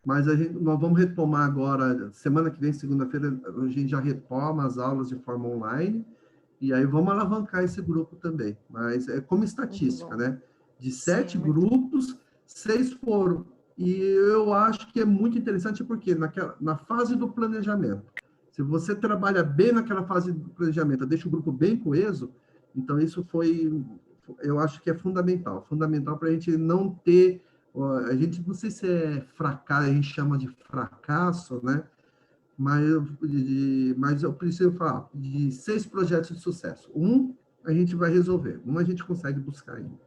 mas nós vamos retomar agora, semana que vem, segunda-feira, a gente já retoma as aulas de forma online, e aí vamos alavancar esse grupo também. Mas é como estatística, né? De 7 grupos, 6 foram. E eu acho que é muito interessante porque na fase do planejamento, se você trabalha bem naquela fase do planejamento, deixa o grupo bem coeso, então isso eu acho que é fundamental para a gente não ter, a gente não sei se é fracasso, a gente chama de fracasso, né? Mas eu preciso falar de 6 projetos de sucesso. Um a gente vai resolver, um a gente consegue buscar ainda.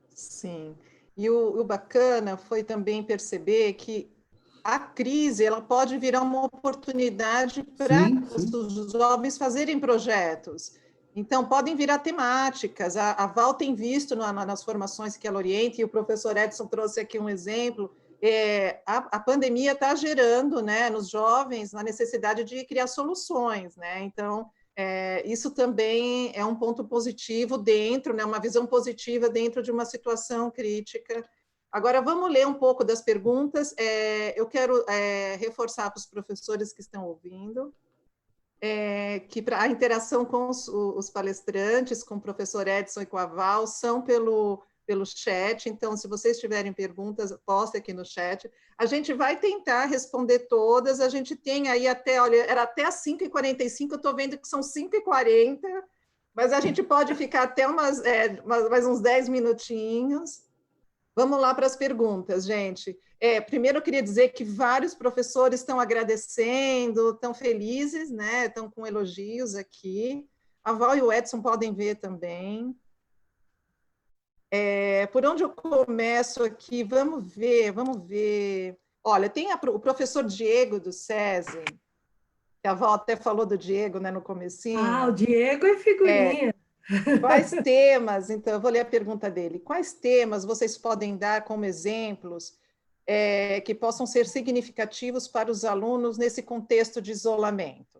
Sim. E o bacana foi também perceber que a crise ela pode virar uma oportunidade para os jovens fazerem projetos. Então, podem virar temáticas. A Val tem visto nas formações que ela orienta, e o professor Edson trouxe aqui um exemplo. A pandemia está gerando, né, nos jovens a necessidade de criar soluções, né? Então, isso também é um ponto positivo dentro, né, uma visão positiva dentro de uma situação crítica. Agora, vamos ler um pouco das perguntas. Eu quero reforçar para os professores que estão ouvindo que a interação com os palestrantes, com o professor Edson e com a Val, são pelo chat. Então, se vocês tiverem perguntas, postem aqui no chat. A gente vai tentar responder todas. A gente tem aí era até as 5h45, eu estou vendo que são 5h40, mas a gente pode ficar até mais uns 10 minutinhos. Vamos lá para as perguntas, gente. Primeiro, eu queria dizer que vários professores estão agradecendo, estão felizes, né? Estão com elogios aqui. A Val e o Edson podem ver também. Por onde eu começo aqui? Vamos ver. Olha, tem o professor Diego do SESI, que a Val até falou do Diego, né, no comecinho. O Diego é figurinha. Quais temas, então, eu vou ler a pergunta dele. Quais temas vocês podem dar como exemplos que possam ser significativos para os alunos nesse contexto de isolamento?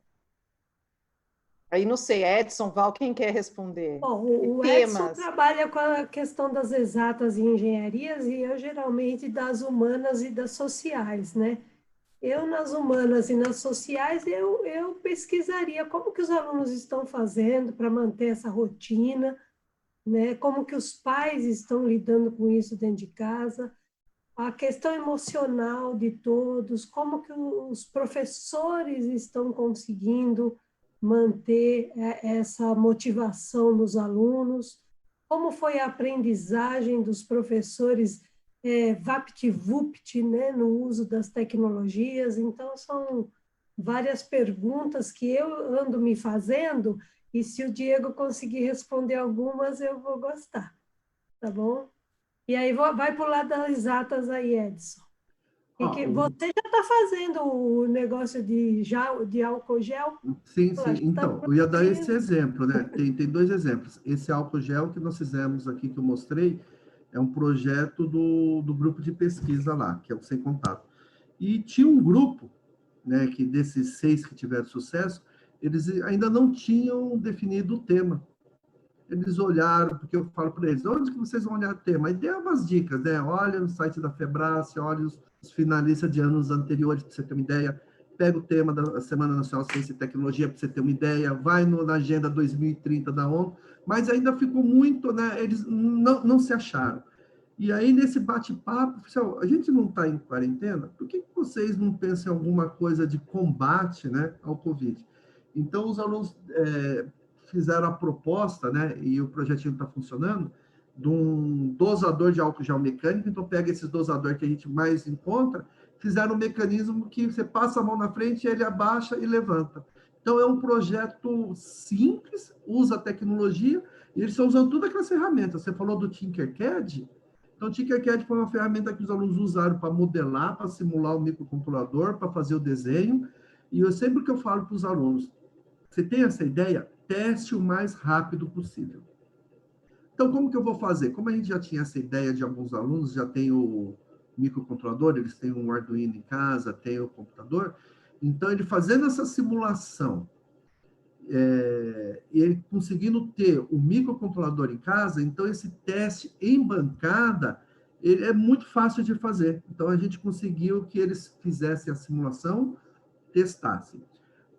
Aí, não sei, Edson, Val, quem quer responder? Bom, o Edson trabalha com a questão das exatas e engenharias e eu, geralmente, das humanas e das sociais, né? Eu, nas humanas e nas sociais, eu pesquisaria como que os alunos estão fazendo para manter essa rotina, né? Como que os pais estão lidando com isso dentro de casa, a questão emocional de todos, como que os professores estão conseguindo manter essa motivação nos alunos, como foi a aprendizagem dos professores VaptVupt, né, no uso das tecnologias. Então, são várias perguntas que eu ando me fazendo, e se o Diego conseguir responder algumas, eu vou gostar, tá bom? E aí vai para o lado das exatas aí, Edson. Você já está fazendo o negócio de álcool gel? Sim. Então, eu ia dar esse exemplo, né? Tem 2 exemplos. Esse álcool gel que nós fizemos aqui, que eu mostrei, é um projeto do grupo de pesquisa lá, que é o Sem Contato. E tinha um grupo, né, que desses 6 que tiveram sucesso, eles ainda não tinham definido o tema. Eles olharam, porque eu falo para eles, onde que vocês vão olhar o tema? E dei umas dicas, né? Olha no site da Febrace, olha os finalistas de anos anteriores, para você ter uma ideia. Pega o tema da Semana Nacional de Ciência e Tecnologia, para você ter uma ideia. Vai na Agenda 2030 da ONU. Mas ainda ficou muito, né? Eles não se acharam. E aí, nesse bate-papo, a gente não está em quarentena? Por que vocês não pensam em alguma coisa de combate, né, ao Covid? Então, os alunos fizeram a proposta, né, e o projetinho está funcionando, de um dosador de álcool gel mecânico. Então, pega esses dosadores que a gente mais encontra, fizeram um mecanismo que você passa a mão na frente, ele abaixa e levanta. Então, é um projeto simples, usa tecnologia, e eles estão usando todas aquelas ferramentas. Você falou do Tinkercad? Então, o Tinkercad foi uma ferramenta que os alunos usaram para modelar, para simular o microcontrolador, para fazer o desenho. E sempre que eu falo para os alunos, você tem essa ideia? Teste o mais rápido possível. Então, como que eu vou fazer? Como a gente já tinha essa ideia de alguns alunos, já tem o microcontrolador, eles têm um Arduino em casa, tem o computador, então ele fazendo essa simulação, e ele conseguindo ter o microcontrolador em casa, então esse teste em bancada, ele é muito fácil de fazer. Então a gente conseguiu que eles fizessem a simulação, testassem.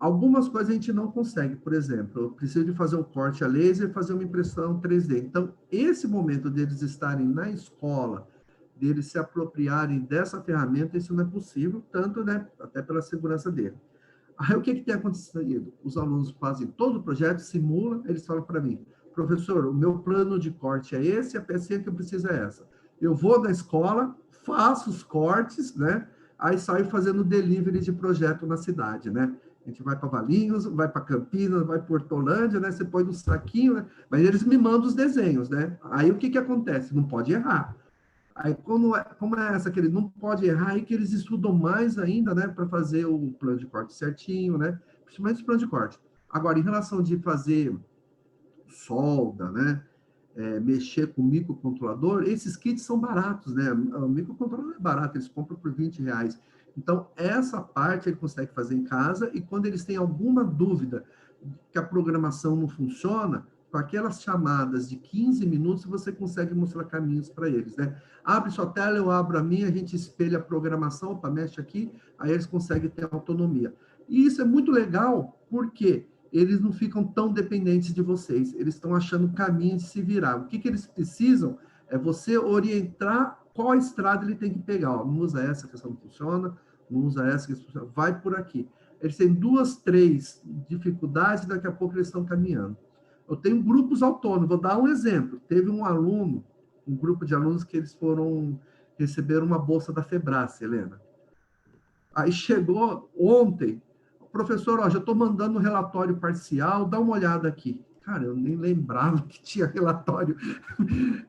Algumas coisas a gente não consegue, por exemplo, eu preciso de fazer um corte a laser e fazer uma impressão 3D. Então, esse momento deles estarem na escola, deles se apropriarem dessa ferramenta, isso não é possível, tanto, né, até pela segurança dele. Aí, o que tem acontecido? Os alunos fazem todo o projeto, simulam, eles falam para mim, professor, o meu plano de corte é esse, a pecinha que eu preciso é essa. Eu vou na escola, faço os cortes, né? Aí saio fazendo delivery de projeto na cidade, né? A gente vai para Valinhos, vai para Campinas, vai para Hortolândia, né? Você põe no saquinho, né? Mas eles me mandam os desenhos, né? Aí o que acontece? Não pode errar. Aí, como é essa que ele não pode errar, aí que eles estudam mais ainda, né, para fazer o plano de corte certinho, né, principalmente o plano de corte. Agora, em relação de fazer solda, né, mexer com microcontrolador, esses kits são baratos, né, o microcontrolador é barato, eles compram por R$ 20. Então, essa parte ele consegue fazer em casa, e quando eles têm alguma dúvida que a programação não funciona, com aquelas chamadas de 15 minutos, você consegue mostrar caminhos para eles, né? Abre sua tela, eu abro a minha, a gente espelha a programação, opa, mexe aqui, aí eles conseguem ter autonomia. E isso é muito legal, porque eles não ficam tão dependentes de vocês, eles estão achando caminhos de se virar. O que eles precisam é você orientar qual estrada ele tem que pegar. Ó, não usa essa, que essa não funciona, não usa essa, que essa funciona, vai por aqui. Eles têm 2, 3 dificuldades, daqui a pouco eles estão caminhando. Eu tenho grupos autônomos, vou dar um exemplo. Teve um aluno, um grupo de alunos que eles receberam uma bolsa da Febrace, Helena. Aí chegou ontem, professor, ó, já estou mandando um relatório parcial, dá uma olhada aqui. Cara, eu nem lembrava que tinha relatório.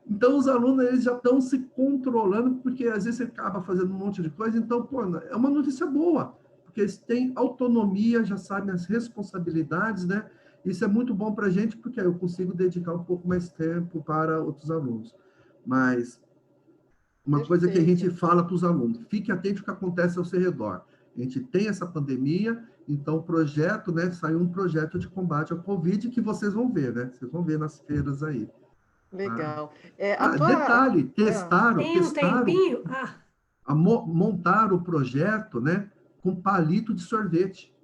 Então, os alunos eles já estão se controlando, porque às vezes você acaba fazendo um monte de coisa. Então, pô, é uma notícia boa, porque eles têm autonomia, já sabem as responsabilidades, né? Isso é muito bom para a gente, porque aí eu consigo dedicar um pouco mais tempo para outros alunos. Mas uma coisa que a gente fala para os alunos, fique atento ao que acontece ao seu redor. A gente tem essa pandemia, então o projeto, né, saiu um projeto de combate ao Covid que vocês vão ver, né? Vocês vão ver nas feiras aí. Legal. Detalhe, Tem um tempinho? Montaram o projeto, né, com palito de sorvete.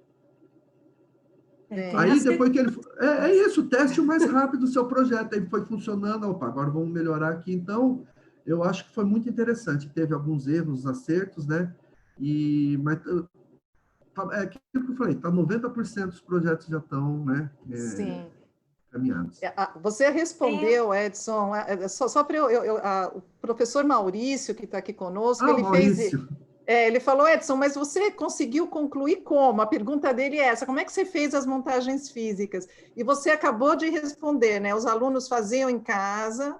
Aí depois que ele... É isso, teste o mais rápido do seu projeto. Aí foi funcionando, opa, agora vamos melhorar aqui. Então, eu acho que foi muito interessante. Teve alguns erros, acertos, né? Mas é aquilo que eu falei, 90% dos projetos já estão, né? Sim. Caminhados. Você respondeu, Edson, só para o professor Maurício, que está aqui conosco, ele Maurício. ele falou, Edson, mas você conseguiu concluir como? A pergunta dele é essa, como é que você fez as montagens físicas? E você acabou de responder, né? Os alunos faziam em casa,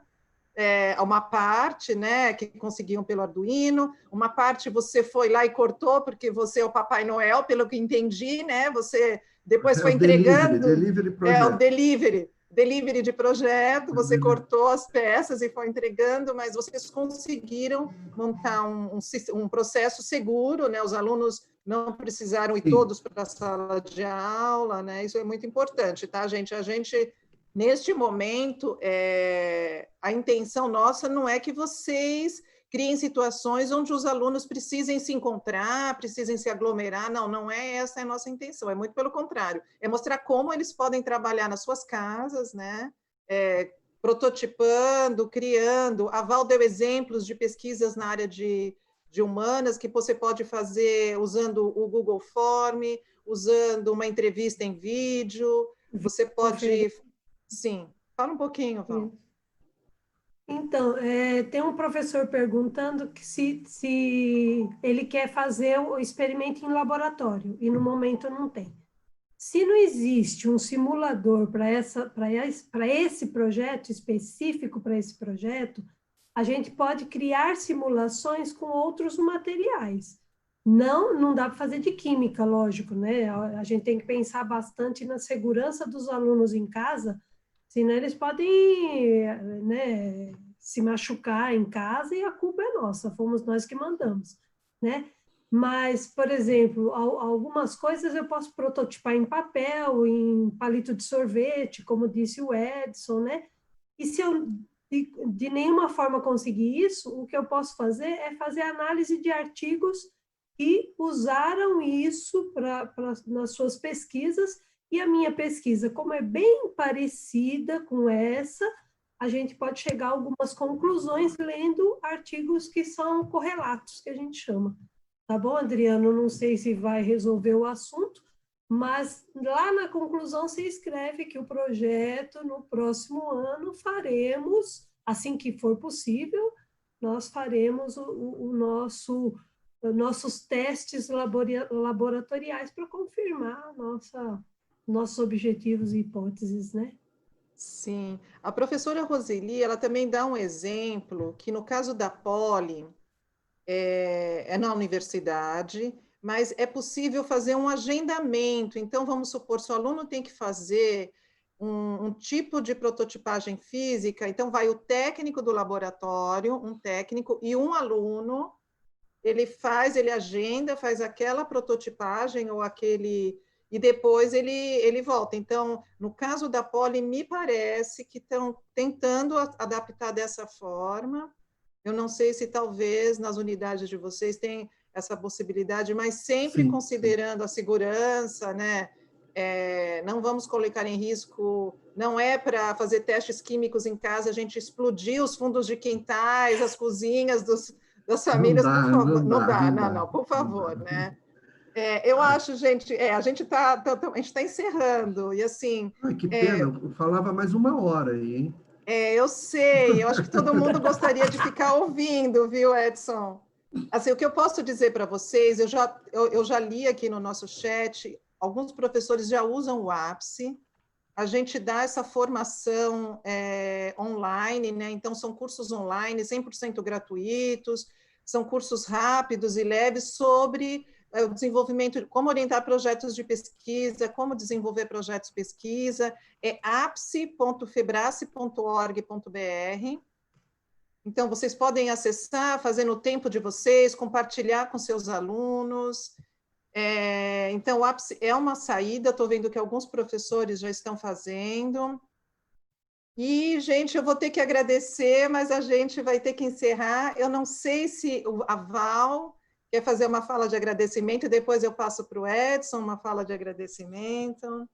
uma parte, né, que conseguiam pelo Arduino, uma parte você foi lá e cortou, porque você é o Papai Noel, pelo que entendi, né? Você depois foi entregando... Delivery projeto. O delivery de projeto, você cortou as peças e foi entregando, mas vocês conseguiram montar um processo seguro, né? Os alunos não precisaram ir todos para a sala de aula, né? Isso é muito importante, tá, gente? A gente, neste momento, a intenção nossa não é que vocês criem situações onde os alunos precisem se encontrar, precisem se aglomerar. Não é essa a nossa intenção, é muito pelo contrário. É mostrar como eles podem trabalhar nas suas casas, né? Prototipando, criando. A Val deu exemplos de pesquisas na área de humanas que você pode fazer usando o Google Form, usando uma entrevista em vídeo. Você pode... Sim, fala um pouquinho, Val. Então, tem um professor perguntando que se ele quer fazer o experimento em laboratório, e no momento não tem. Se não existe um simulador para esse projeto, específico para esse projeto, a gente pode criar simulações com outros materiais. Não dá para fazer de química, lógico, né? A gente tem que pensar bastante na segurança dos alunos em casa, Senão eles podem, né, se machucar em casa e a culpa é nossa, fomos nós que mandamos, né? Mas, por exemplo, algumas coisas eu posso prototipar em papel, em palito de sorvete, como disse o Edson, né? E se eu de nenhuma forma conseguir isso, o que eu posso fazer é fazer análise de artigos que usaram isso nas suas pesquisas, e a minha pesquisa, como é bem parecida com essa, a gente pode chegar a algumas conclusões lendo artigos que são correlatos, que a gente chama. Tá bom, Adriano? Não sei se vai resolver o assunto, mas lá na conclusão você escreve que o projeto, no próximo ano, faremos, assim que for possível, nós faremos nossos testes laboratoriais para confirmar nossos objetivos e hipóteses, né? Sim. A professora Roseli, ela também dá um exemplo que no caso da Poli, é na universidade, mas é possível fazer um agendamento. Então, vamos supor, se o aluno tem que fazer um tipo de prototipagem física, então vai o técnico do laboratório, um técnico e um aluno, ele agenda, faz aquela prototipagem ou aquele e depois ele volta. Então, no caso da Poli, me parece que estão tentando adaptar dessa forma. Eu não sei se talvez nas unidades de vocês tem essa possibilidade, mas sempre Sim, considerando a segurança, né? Não vamos colocar em risco, não é para fazer testes químicos em casa, a gente explodir os fundos de quintais, as cozinhas das não famílias, por dá, favor, não não dá, dá, não não, dá, não, por não favor, dá. né? Eu acho, gente, a gente tá encerrando, e assim, Ai, que pena, eu falava mais 1 hora aí, hein? eu sei, eu acho que todo mundo gostaria de ficar ouvindo, viu, Edson? Assim, o que eu posso dizer para vocês, eu já li aqui no nosso chat, alguns professores já usam o Ápice, a gente dá essa formação online, né? Então, são cursos online, 100% gratuitos, são cursos rápidos e leves sobre o desenvolvimento, como orientar projetos de pesquisa, como desenvolver projetos de pesquisa, é apse.febrace.org.br. Então, vocês podem acessar, fazer no tempo de vocês, compartilhar com seus alunos. Então, o Apse é uma saída, estou vendo que alguns professores já estão fazendo. E, gente, eu vou ter que agradecer, mas a gente vai ter que encerrar. Eu não sei se a Val quer fazer uma fala de agradecimento e depois eu passo para o Edson uma fala de agradecimento.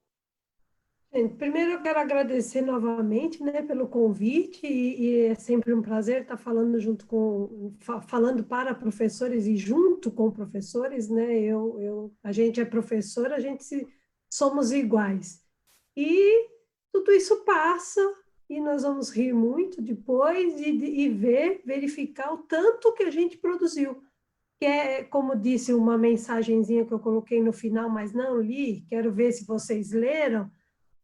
Primeiro, eu quero agradecer novamente, né, pelo convite, e é sempre um prazer estar falando falando para professores e junto com professores, né, a gente é professor, somos iguais. E tudo isso passa, e nós vamos rir muito depois e verificar o tanto que a gente produziu. Que é, como disse uma mensagenzinha que eu coloquei no final, mas não li, quero ver se vocês leram,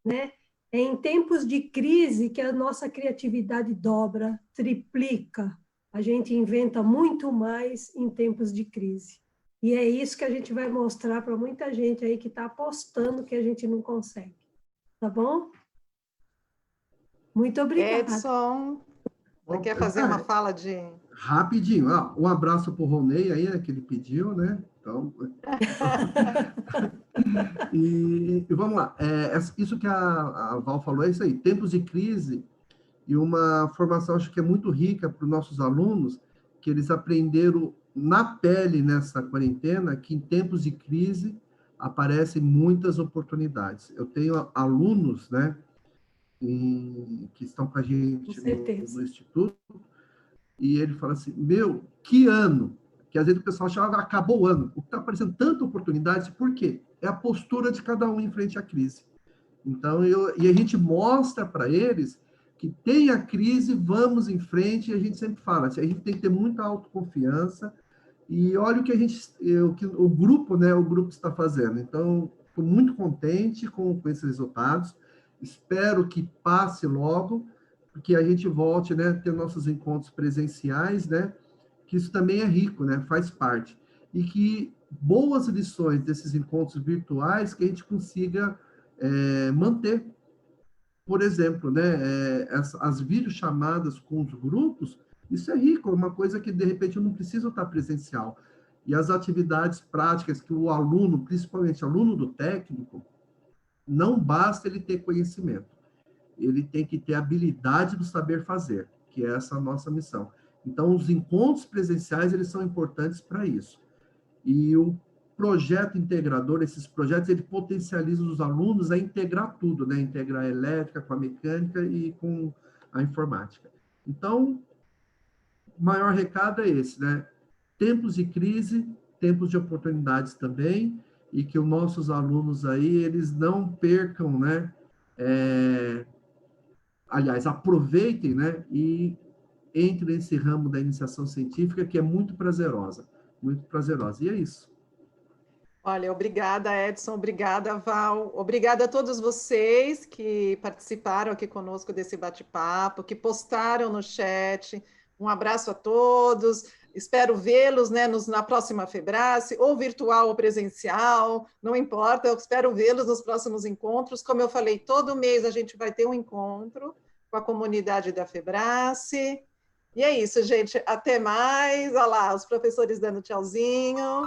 né? É em tempos de crise que a nossa criatividade dobra, triplica. A gente inventa muito mais em tempos de crise. E é isso que a gente vai mostrar para muita gente aí que está apostando que a gente não consegue. Tá bom? Muito obrigada. Edson, você quer fazer uma fala de... Rapidinho, um abraço para o Ronei aí, né, que ele pediu, né? Então, e vamos lá. Isso que a Val falou é isso aí. Tempos de crise e uma formação, acho que é muito rica para os nossos alunos, que eles aprenderam na pele nessa quarentena que em tempos de crise aparecem muitas oportunidades. Eu tenho alunos, né, que estão com a gente no Instituto, e ele fala assim, meu, que ano! Que às vezes o pessoal achava que acabou o ano. O que está aparecendo tanta oportunidade, por quê? É a postura de cada um em frente à crise. Então, e a gente mostra para eles que tem a crise, vamos em frente, e a gente sempre fala, assim, a gente tem que ter muita autoconfiança, e olha o que o grupo, né, o grupo está fazendo. Então, estou muito contente com esses resultados, espero que passe logo, porque a gente volte, né, a ter nossos encontros presenciais, né, que isso também é rico, né, faz parte. E que boas lições desses encontros virtuais que a gente consiga manter. por exemplo, né, as videochamadas com os grupos, isso é rico, é uma coisa que, de repente, eu não preciso estar presencial. E as atividades práticas que o aluno, principalmente o aluno do técnico, não basta ele ter conhecimento, ele tem que ter habilidade do saber fazer, que é essa a nossa missão. Então, os encontros presenciais, eles são importantes para isso. E o projeto integrador, esses projetos, ele potencializa os alunos a integrar tudo, né? Integrar a elétrica com a mecânica e com a informática. Então, o maior recado é esse, né? Tempos de crise, tempos de oportunidades também, e que os nossos alunos aí, eles não percam, né? Aliás, aproveitem, né? E entrem nesse ramo da iniciação científica, que é muito prazerosa, muito prazerosa. E é isso. Olha, obrigada, Edson, obrigada, Val, obrigada a todos vocês que participaram aqui conosco desse bate-papo, que postaram no chat. Um abraço a todos. Espero vê-los, né, na próxima Febrace, ou virtual ou presencial, não importa, eu espero vê-los nos próximos encontros. Como eu falei, todo mês a gente vai ter um encontro com a comunidade da Febrace. E é isso, gente. Até mais. Olha lá, os professores dando tchauzinho.